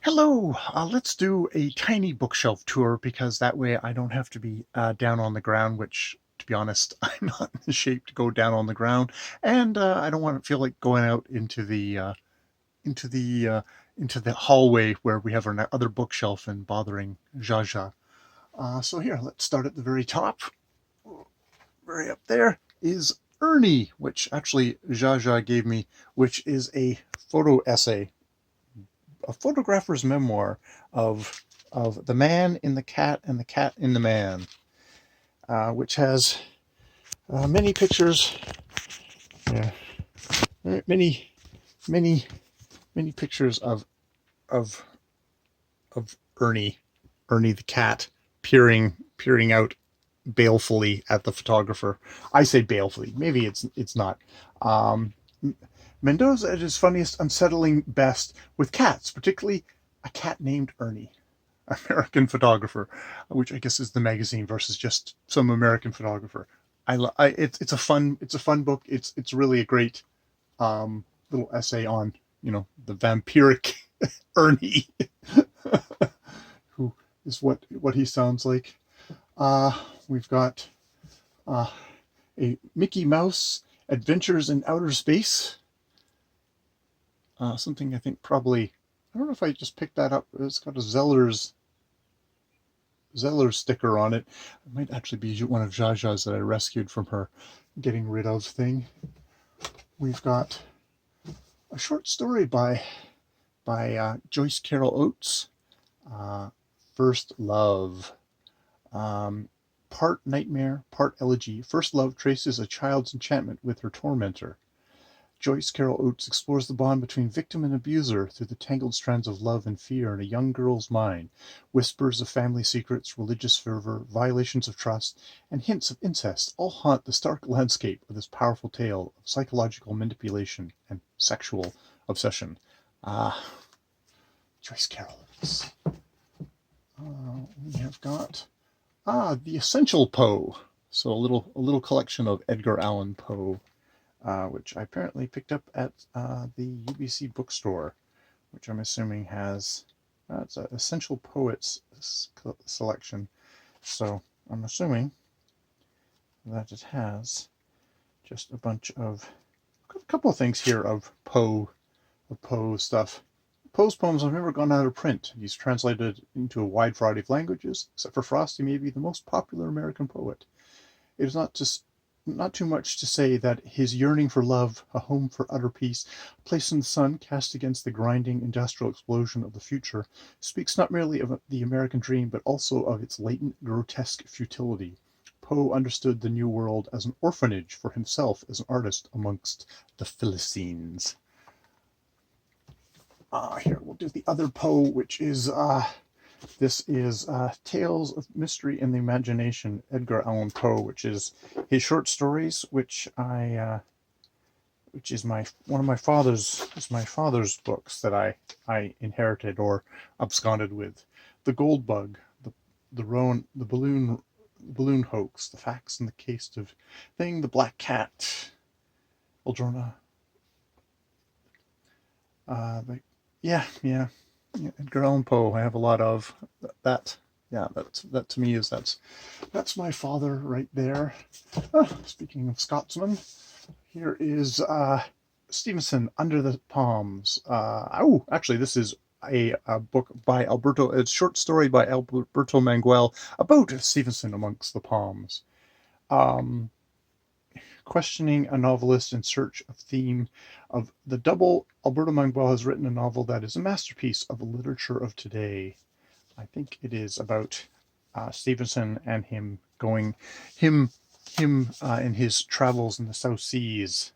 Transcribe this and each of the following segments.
Hello, let's do a tiny bookshelf tour because that way I don't have to be down on the ground, which, to be honest, I'm not in the shape to go down on the ground, and I don't want to feel like going out into the into the hallway where we have our other bookshelf and bothering Jaja. So here, let's start at the very top. Very up there is Ernie, which actually Jaja gave me, which is a photo essay, a photographer's memoir of the man in the cat and the cat in the man, which has many pictures, yeah, many many many pictures of of Ernie the cat peering out balefully at the photographer. I say balefully. Maybe it's not. Um, Mendoza at his funniest, unsettling best with cats, particularly a cat named Ernie. American photographer, which I guess is the magazine versus just some American photographer. It's a fun book. It's really a great little essay on the vampiric Ernie, who is what he sounds like. We've got uh, a Mickey Mouse Adventures in Outer Space. Something I think probably, I don't know if I just picked that up. It's got a Zeller sticker on it. It might actually be one of Jaja's that I rescued from her getting rid of thing. We've got a short story by Joyce Carol Oates, uh, First Love. Part nightmare, part elegy, First Love traces a child's enchantment with her tormentor. Joyce Carol Oates explores the bond between victim and abuser through the tangled strands of love and fear in a young girl's mind. Whispers of family secrets, religious fervor, violations of trust, and hints of incest all haunt the stark landscape of this powerful tale of psychological manipulation and sexual obsession. Ah, Joyce Carol Oates. We have got The Essential Poe. So a little collection of Edgar Allan Poe, which I apparently picked up at the UBC bookstore, which I'm assuming has it's an Essential Poets selection. So I'm assuming that it has just a couple of things here of Poe stuff. Poe's poems have never gone out of print. He's translated into a wide variety of languages. Except for Frost, he may be the most popular American poet. It is not too much to say that his yearning for love, a home for utter peace, a place in the sun cast against the grinding industrial explosion of the future, speaks not merely of the American dream, but also of its latent grotesque futility. Poe understood the New World as an orphanage for himself as an artist amongst the Philistines. Here, we'll do the other Poe, which is this is Tales of Mystery and the Imagination, Edgar Allan Poe, which is his short stories, which is my father's books that I inherited or absconded with. The Gold Bug, the balloon hoax, the facts in the case of thing, the Black Cat, Eldrona. But yeah, Edgar Allan Poe. I have a lot of that. Yeah, that to me is that's my father right there. Speaking of Scotsman, here is Stevenson, Under the Palms. Actually, this is a book by a short story by Alberto Manguel about Stevenson amongst the palms. Um, Questioning a novelist in search of theme of the double, Alberto Manguel has written a novel that is a masterpiece of the literature of today. I think it is about Stevenson and him in his travels in the South Seas.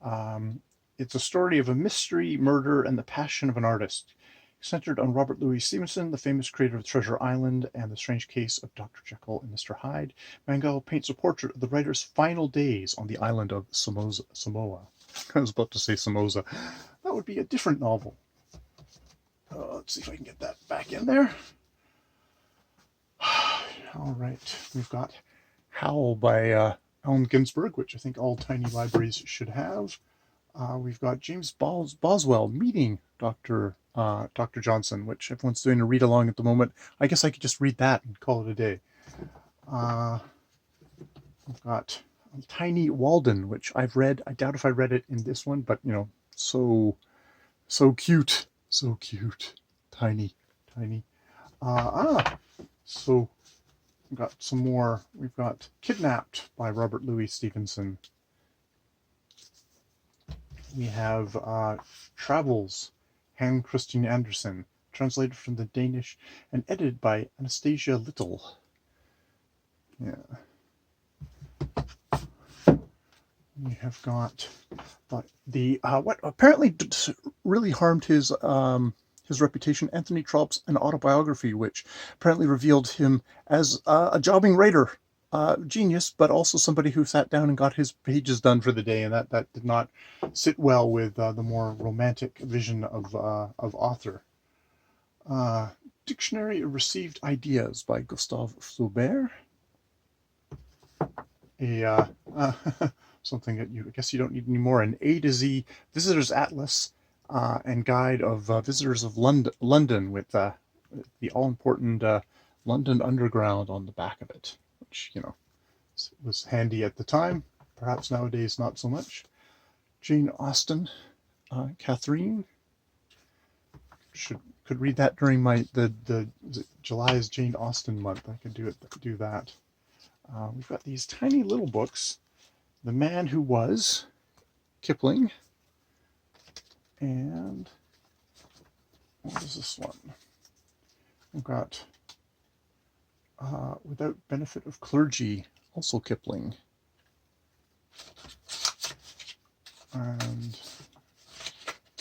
It's a story of a mystery, murder, and the passion of an artist. Centered on Robert Louis Stevenson, the famous creator of Treasure Island and The Strange Case of Dr. Jekyll and Mr. Hyde, Manguel paints a portrait of the writer's final days on the island of Samoa. I was about to say Somoza. That would be a different novel. Let's see if I can get that back in there. All right, we've got Howl by Allen Ginsberg, which I think all tiny libraries should have. We've got James Boswell meeting Dr. Johnson, which everyone's doing a read along at the moment. I guess I could just read that and call it a day. We've got Tiny Walden, which I've read. I doubt if I read it in this one, but so cute, so cute, tiny. So we've got some more. We've got Kidnapped by Robert Louis Stevenson. We have Travels, Hans Christian Andersen, translated from the Danish and edited by Anastasia Little. Yeah. We have got the what apparently really harmed his reputation, Anthony Trollop's An Autobiography, which apparently revealed him as a jobbing writer, genius, but also somebody who sat down and got his pages done for the day, and that did not sit well with the more romantic vision of author. Dictionary of Received Ideas by Gustave Flaubert. Something that I guess you don't need anymore. An A to Z Visitors Atlas and Guide of Visitors of London with the all-important London Underground on the back of it, which, was handy at the time. Perhaps nowadays not so much. Jane Austen, Catherine. Could read that during the July's Jane Austen month. I could do that. We've got these tiny little books. The Man Who Was, Kipling, and what is this one? We've got Without Benefit of Clergy, also Kipling. And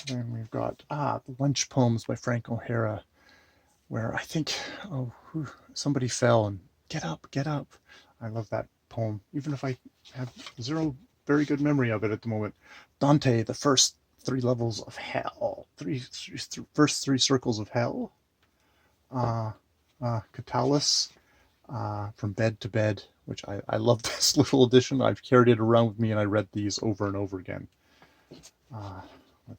then we've got The Lunch Poems by Frank O'Hara, where I think, somebody fell and get up. I love that poem, even if I have zero very good memory of it at the moment. Dante, The First Three Levels of Hell, first three circles of hell. Catullus, From Bed to Bed, which I love this little edition. I've carried it around with me, and I read these over and over again.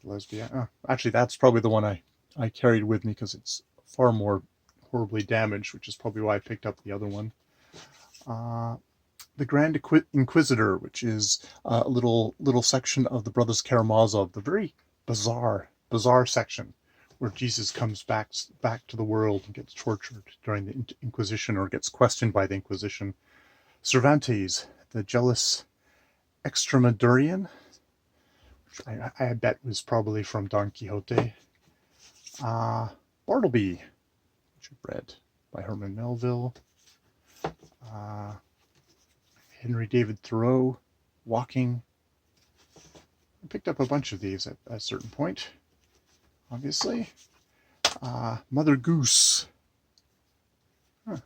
Lesbian. Actually, that's probably the one I carried with me because it's far more horribly damaged, which is probably why I picked up the other one. The Grand Inquisitor, which is a little section of the Brothers Karamazov, the very bizarre section where Jesus comes back to the world and gets tortured during the Inquisition, or gets questioned by the Inquisition. Cervantes, The Jealous Extremadurian, which I bet was probably from Don Quixote. Bartleby, which I've read, by Herman Melville. Henry David Thoreau, Walking. I picked up a bunch of these at a certain point, obviously. Mother Goose. Should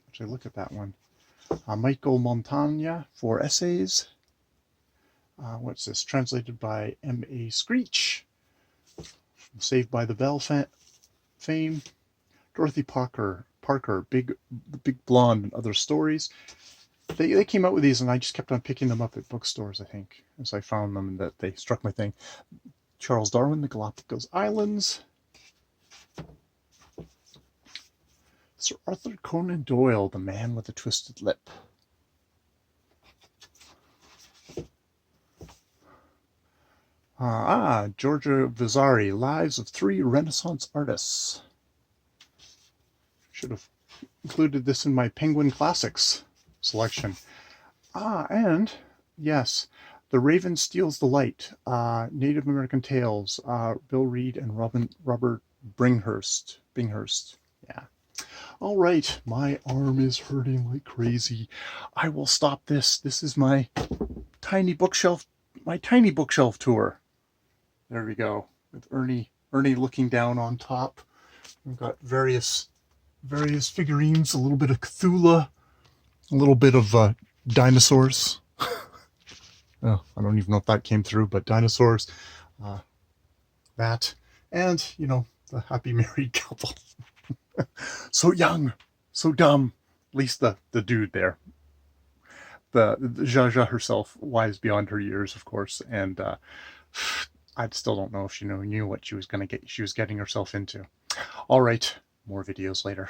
actually look at that one. Michael Montagna, 4 essays. What's this? Translated by M.A. Screech, from Saved by the Bell fame. Dorothy Parker, The Big Blonde and Other Stories. They came out with these, and I just kept on picking them up at bookstores, I think, as I found them, and that they struck my thing. Charles Darwin, The Galapagos Islands. Sir Arthur Conan Doyle, The Man with the Twisted Lip. Giorgio Vasari, Lives of Three Renaissance Artists. Should have included this in my Penguin Classics selection. And yes, The Raven Steals the Light, Native American Tales, Bill Reed and Robert Binghurst. Yeah. All right, my arm is hurting like crazy. I will stop this. This is my tiny bookshelf tour. There we go, with Ernie looking down on top. We've got various figurines, a little bit of Cthulhu, a little bit of dinosaurs. Oh, I don't even know if that came through, but dinosaurs. That, and the happy married couple. So young, so dumb. At least the dude there. The Zsa Zsa herself, wise beyond her years, of course, and I still don't know if she knew what she was getting herself into. All right, more videos later.